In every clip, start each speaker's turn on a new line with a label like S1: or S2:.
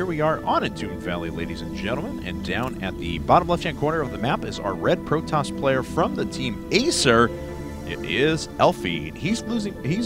S1: we are on Entombed Valley, ladies and gentlemen, and down at the bottom left-hand corner of the map is our red Protoss player from the team Acer. It is Elfi. He's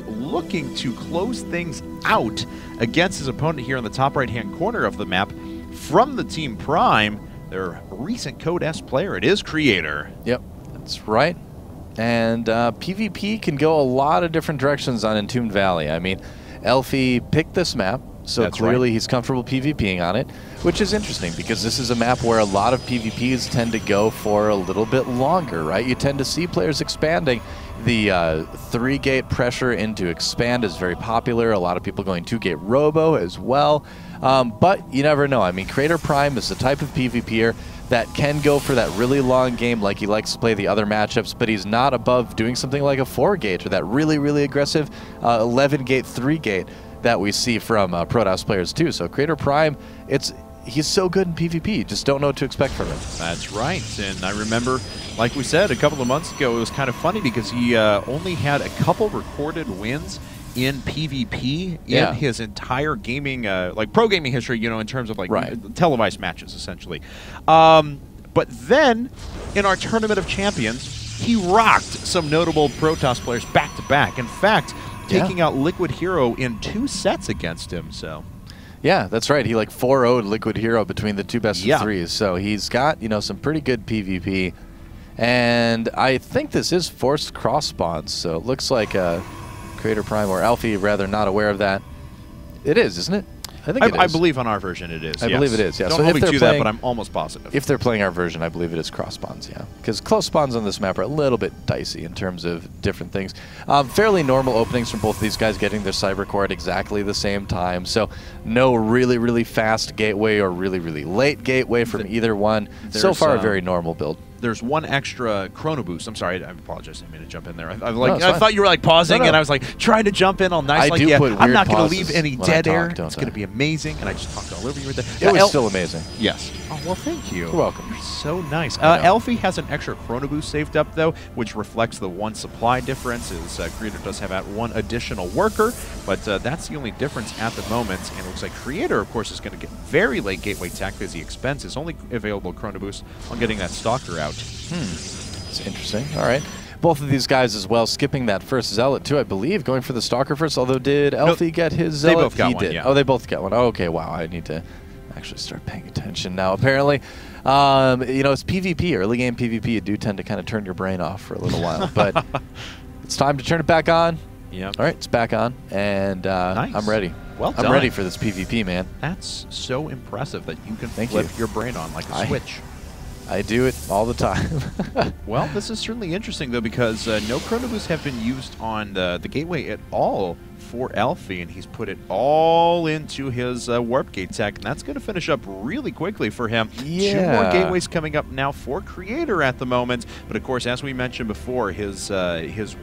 S1: looking to close things out against his opponent here in the top right-hand corner of the map from the team Prime. Their recent Code S player. It is Creator.
S2: Yep, that's right. And PvP can go a lot of different directions on Entombed Valley. I mean, Elfi picked this map, so
S1: that's
S2: clearly
S1: right.
S2: He's comfortable PvPing on it, which is interesting because this is a map where a lot of PvPs tend to go for a little bit longer, right? You tend to see players expanding. The 3-gate pressure into expand is very popular. A lot of people going 2-gate robo as well. But you never know. I mean, Creator.Prime is the type of PvPer that can go for that really long game like he likes to play the other matchups, but he's not above doing something like a 4-gate or that really, really aggressive 11-gate, 3-gate that we see from Protoss players too. So Creator.Prime, he's so good in PvP. You just don't know what to expect from him.
S1: That's right. And I remember, like we said a couple of months ago, it was kind of funny because he only had a couple recorded wins in PvP in his entire gaming, like pro gaming history, you know, in terms of like televised matches, essentially. But then, in our Tournament of Champions, he rocked some notable Protoss players back to back. In fact, taking out Liquid Hero in 2 sets against him. So.
S2: Yeah, that's right. He like 4-0'd Liquid Hero between the 2 best of 3s. So he's got, you know, some pretty good PvP. And I think this is forced cross spawns. So it looks like Creator.Prime or Elfi, rather, not aware of that. It is, isn't it? I think it is.
S1: I believe on our version it is.
S2: I believe it is, yeah.
S1: Don't
S2: so
S1: hold
S2: if
S1: me
S2: they're
S1: to
S2: playing,
S1: that, but I'm almost positive.
S2: If they're playing our version, I believe it is cross spawns, yeah. Because close spawns on this map are a little bit dicey in terms of different things. Fairly normal openings from both of these guys getting their cyber core at exactly the same time. So no really, really fast gateway or really, really late gateway from either one. So far, a very normal build.
S1: There's one extra chrono boost. I'm sorry, I apologize. I didn't mean to jump in there. I thought you were like pausing, and I was like trying to jump in all nice.
S2: I do put weird
S1: I'm not going to
S2: pauses
S1: leave any
S2: when
S1: dead
S2: I
S1: air.
S2: talk,
S1: It's going to be amazing, and I just talked all over you with that.
S2: It was still amazing.
S1: Yes. Oh well, thank you.
S2: You're welcome.
S1: You're so nice. Elfi has an extra chrono boost saved up though, which reflects the 1 supply difference. His Creator does have that 1 additional worker, but that's the only difference at the moment. And it looks like Creator, of course, is going to get very late gateway tech because he expends his only available chrono boost on getting that Stalker out.
S2: That's interesting. All right. Both of these guys as well, skipping that first Zealot too, I believe, going for the Stalker first, although did Elfi get his Zealot?
S1: They both got
S2: he
S1: one,
S2: did.
S1: yeah.
S2: Oh, they both got one. Oh, okay, wow. I need to actually start paying attention now, apparently. You know, it's PvP, early game PvP. You do tend to kind of turn your brain off for a little while, but it's time to turn it back on.
S1: Yeah.
S2: All right, it's back on, and
S1: nice.
S2: I'm ready.
S1: Well done.
S2: I'm ready for this PvP, man.
S1: That's so impressive that you can flip your brain on like a switch.
S2: I do it all the time.
S1: Well, this is certainly interesting, though, because no chrono boosts have been used on the gateway at all for Elfi, and he's put it all into his warp gate tech, and that's going to finish up really quickly for him.
S2: Yeah.
S1: 2 more gateways coming up now for Creator at the moment, but of course, as we mentioned before, his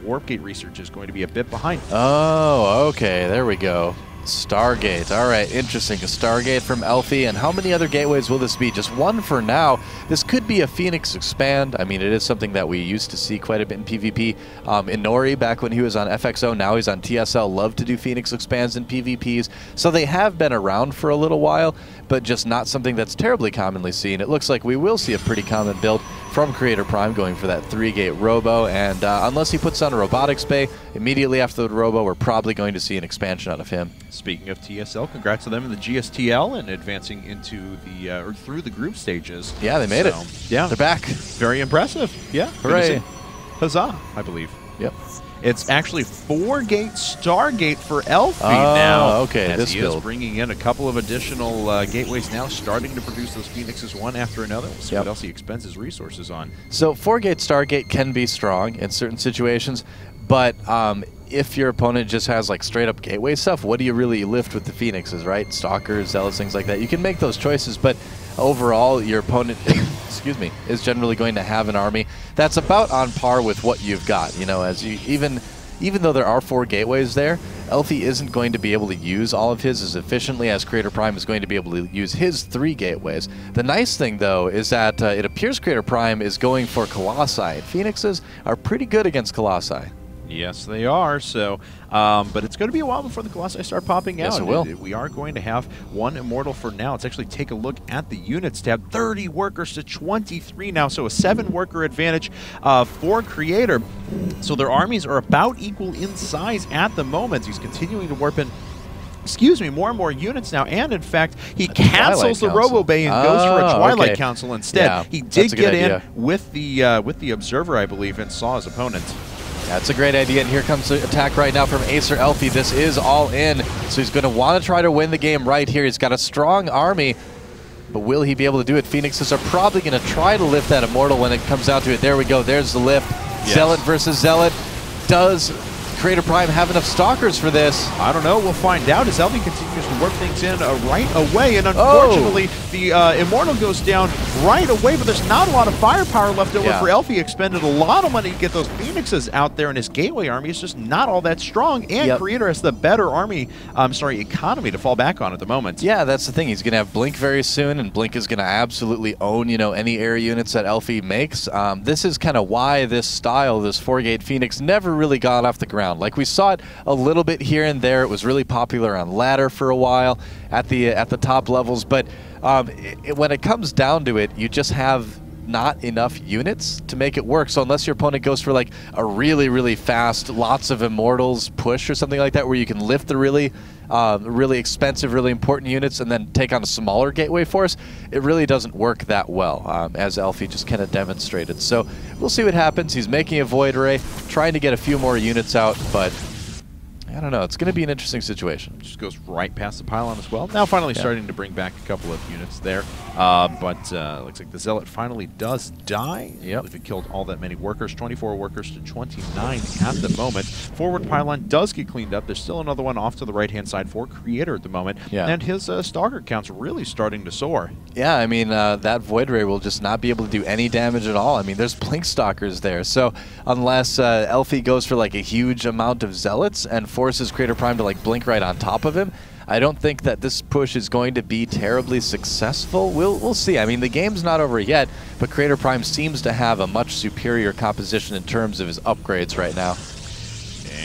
S1: warp gate research is going to be a bit behind.
S2: Oh, okay, there we go. Stargate. All right, interesting. A Stargate from Elfi. And how many other gateways will this be? Just 1 for now. This could be a Phoenix expand. I mean, it is something that we used to see quite a bit in PvP. Inori, back when he was on FXO, now he's on TSL, loved to do Phoenix expands in PvPs. So they have been around for a little while, but just not something that's terribly commonly seen. It looks like we will see a pretty common build from Creator.Prime going for that 3-gate robo. And unless he puts on a robotics bay, immediately after the robo, we're probably going to see an expansion out of him.
S1: Speaking of TSL, congrats to them in the GSTL and advancing into the or through the group stages.
S2: Yeah, they made it.
S1: Yeah,
S2: they're back.
S1: Very impressive. Yeah,
S2: hooray!
S1: Huzzah! I believe.
S2: Yep.
S1: It's actually 4-gate Stargate for Elfi now.
S2: Okay,
S1: as
S2: this
S1: he
S2: build.
S1: is bringing in a couple of additional gateways now, starting to produce those Phoenixes one after another. We'll see what else he expends his resources on.
S2: So 4-gate Stargate can be strong in certain situations, but if your opponent just has like straight up gateway stuff, what do you really lift with the Phoenixes, right? Stalkers, Zealots, things like that. You can make those choices, but overall your opponent excuse me, is generally going to have an army that's about on par with what you've got. You know, as you even though there are 4 gateways there, Elfi isn't going to be able to use all of his as efficiently as Creator.Prime is going to be able to use his 3 gateways. The nice thing, though, is that it appears Creator.Prime is going for Colossi. Phoenixes are pretty good against Colossi.
S1: Yes, they are. So, but it's going to be a while before the Colossi start popping out.
S2: Yes, it will.
S1: We are going to have one Immortal for now. Let's actually take a look at the units tab. 30 workers to 23 now, so a 7-worker advantage for Creator. So their armies are about equal in size at the moment. He's continuing to warp in, more and more units now, and in fact, he cancels the Robo Bay and goes for a Twilight Council instead.
S2: Yeah,
S1: he did get in with the Observer, I believe, and saw his opponent.
S2: That's a great idea, and here comes the attack right now from Acer.Elfi. This is all in, so he's going to want to try to win the game right here. He's got a strong army, but will he be able to do it? Phoenixes are probably going to try to lift that Immortal when it comes down to it. There we go. There's the lift. Yes. Zealot versus Zealot. Does Creator.Prime have enough Stalkers for this?
S1: I don't know. We'll find out as Elfi continues to work things in right away. And unfortunately, the Immortal goes down right away, but there's not a lot of firepower left over for Elfi. Expended a lot of money to get those Phoenixes out there, and his Gateway army is just not all that strong. And Creator has the better economy to fall back on at the moment.
S2: Yeah, that's the thing. He's going to have Blink very soon, and Blink is going to absolutely own, any air units that Elfi makes. This is kind of why this style, this 4-gate Phoenix, never really got off the ground. Like, we saw it a little bit here and there. It was really popular on ladder for a while at the top levels, but when it comes down to it, you just have not enough units to make it work. So unless your opponent goes for like a really, really fast, lots of Immortals push or something like that, where you can lift the really expensive, really important units and then take on a smaller gateway force, it really doesn't work that well, as Elfi just kind of demonstrated. So we'll see what happens. He's making a Void Ray, trying to get a few more units out, but I don't know. It's going to be an interesting situation.
S1: Just goes right past the pylon as well. Now finally starting to bring back a couple of units there. But looks like the Zealot finally does die. If he killed all that many workers. 24 workers to 29 at the moment. Forward pylon does get cleaned up. There's still another one off to the right-hand side for Creator at the moment. And his Stalker count's really starting to soar.
S2: Yeah, I mean, that Void Ray will just not be able to do any damage at all. I mean, there's Blink Stalkers there. So unless Elfi goes for like a huge amount of Zealots and forces Creator.Prime to like blink right on top of him, I don't think that this push is going to be terribly successful. We'll see. I mean, the game's not over yet, but Creator.Prime seems to have a much superior composition in terms of his upgrades right now.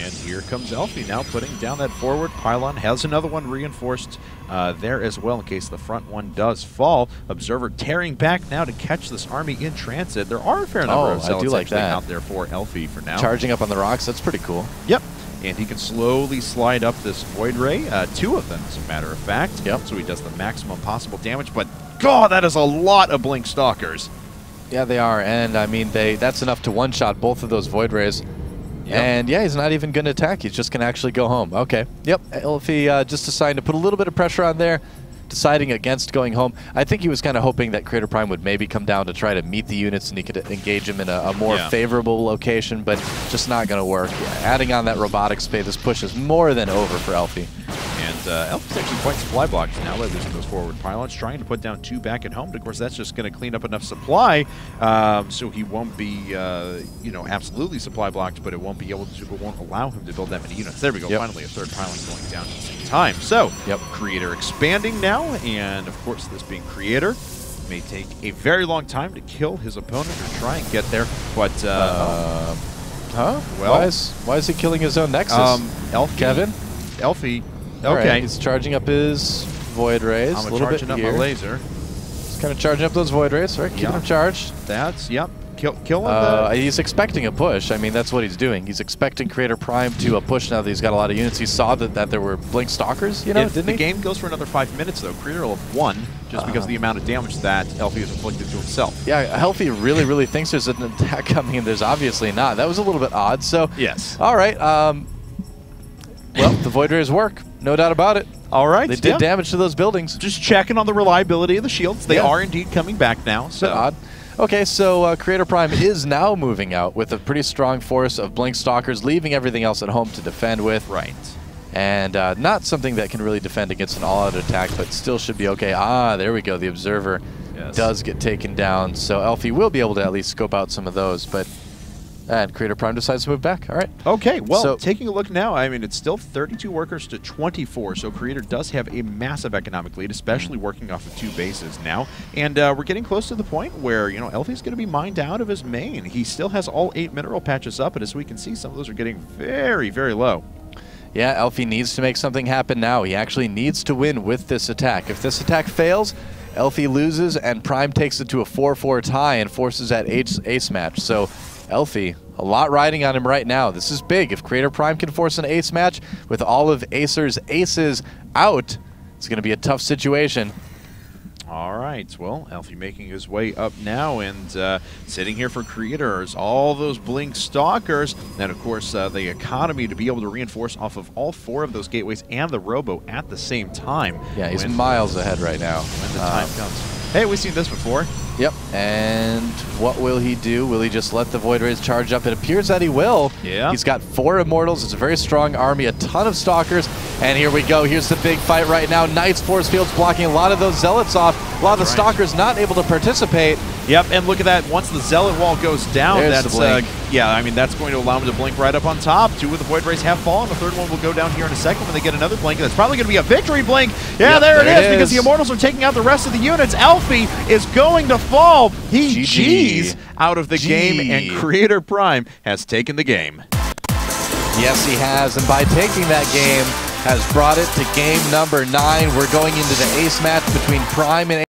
S1: And here comes Elfi now putting down that forward pylon. Has another one reinforced there as well in case the front one does fall. Observer tearing back now to catch this army in transit. There are a fair number of Zealots actually out there for Elfi for now.
S2: Charging up on the rocks, that's pretty cool.
S1: Yep. And he can slowly slide up this Void Ray, 2 of them as a matter of fact. So he does the maximum possible damage, but God, that is a lot of Blink Stalkers.
S2: Yeah, they are, and I mean, that's enough to one-shot both of those Void Rays. And yeah, he's not even going to attack, he's just going to actually go home. Okay, Elfi just decided to put a little bit of pressure on there, deciding against going home. I think he was kind of hoping that Creator.Prime would maybe come down to try to meet the units and he could engage them in a more favorable location, but just not going to work. Adding on that robotics pay, this push is more than over for Elfi.
S1: And Elfi's actually quite supply blocked now by losing those forward pylons, trying to put down 2 back at home. But of course, that's just going to clean up enough supply, so he won't be, absolutely supply blocked, but it won't be able to, it won't allow him to build that many units. There we go. Finally, a 3rd pylon going down at the same time. So, Creator expanding now, and of course, this being Creator, may take a very long time to kill his opponent or try and get there. But
S2: well, why is he killing his own Nexus?
S1: Elfi,
S2: Kevin,
S1: Elfi.
S2: Okay, right, he's charging up his Void Rays.
S1: I'm
S2: a little bit
S1: charging up
S2: here.
S1: my laser.
S2: He's kind of charging up those Void Rays, right? Keeping them charged.
S1: That's Kill him.
S2: He's expecting a push. I mean, that's what he's doing. He's expecting Creator.Prime to a push now that he's got a lot of units. He saw that there were Blink Stalkers, didn't he?
S1: The game goes for another 5 minutes, though. Creator will have won just because of the amount of damage that Elfi has inflicted to himself.
S2: Yeah, Elfi really, really thinks there's an attack coming, and there's obviously not. That was a little bit odd. So, all right. Well, the Void Rays work. No doubt about it.
S1: All right.
S2: They did damage to those buildings.
S1: Just checking on the reliability of the shields. They are indeed coming back now. So
S2: odd. Okay, so Creator.Prime is now moving out with a pretty strong force of Blink Stalkers, leaving everything else at home to defend with.
S1: Right.
S2: And not something that can really defend against an all-out attack, but still should be okay. Ah, there we go. The Observer does get taken down, so Elfi will be able to at least scope out some of those, but And Creator.Prime decides to move back. All right.
S1: Okay, well,
S2: so,
S1: taking a look now, I mean, it's still 32 workers to 24, so Creator does have a massive economic lead, especially working off of 2 bases now. And we're getting close to the point where, you know, Elfi's going to be mined out of his main. He still has all 8 mineral patches up, but as we can see, some of those are getting very, very low.
S2: Yeah, Elfi needs to make something happen now. He actually needs to win with this attack. If this attack fails, Elfi loses, and Prime takes it to a 4-4 tie and forces that ace match. So Elfi, a lot riding on him right now. This is big. If Creator.Prime can force an ace match with all of Acer's aces out, it's going to be a tough situation.
S1: All right, well, Elfi making his way up now, and sitting here for Creators, all those Blink Stalkers, and of course the economy to be able to reinforce off of all 4 of those gateways and the Robo at the same time.
S2: Yeah, he's miles ahead right now.
S1: When the time comes. Hey, we've seen this before.
S2: Yep, and what will he do? Will he just let the Void Rays charge up? It appears that he will.
S1: Yeah.
S2: He's got 4 Immortals. It's a very strong army, a ton of Stalkers. And here we go. Here's the big fight right now. Knight's Force Field's blocking a lot of those Zealots off. A lot of the Stalkers not able to participate.
S1: Yep, and look at that. Once the Zealot wall goes down,
S2: There's
S1: that's yeah, I mean, that's going to allow him to blink right up on top. 2 of the Void Rays have fallen. The 3rd one will go down here in a second when they get another blink. That's probably going to be a victory blink. Yeah, yep, there it is, because the Immortals are taking out the rest of the units. Elfi is going to fall. He GG's out of the game, and Creator.Prime has taken the game.
S2: Yes, he has, and by taking that game, has brought it to game number 9. We're going into the ace match between Prime and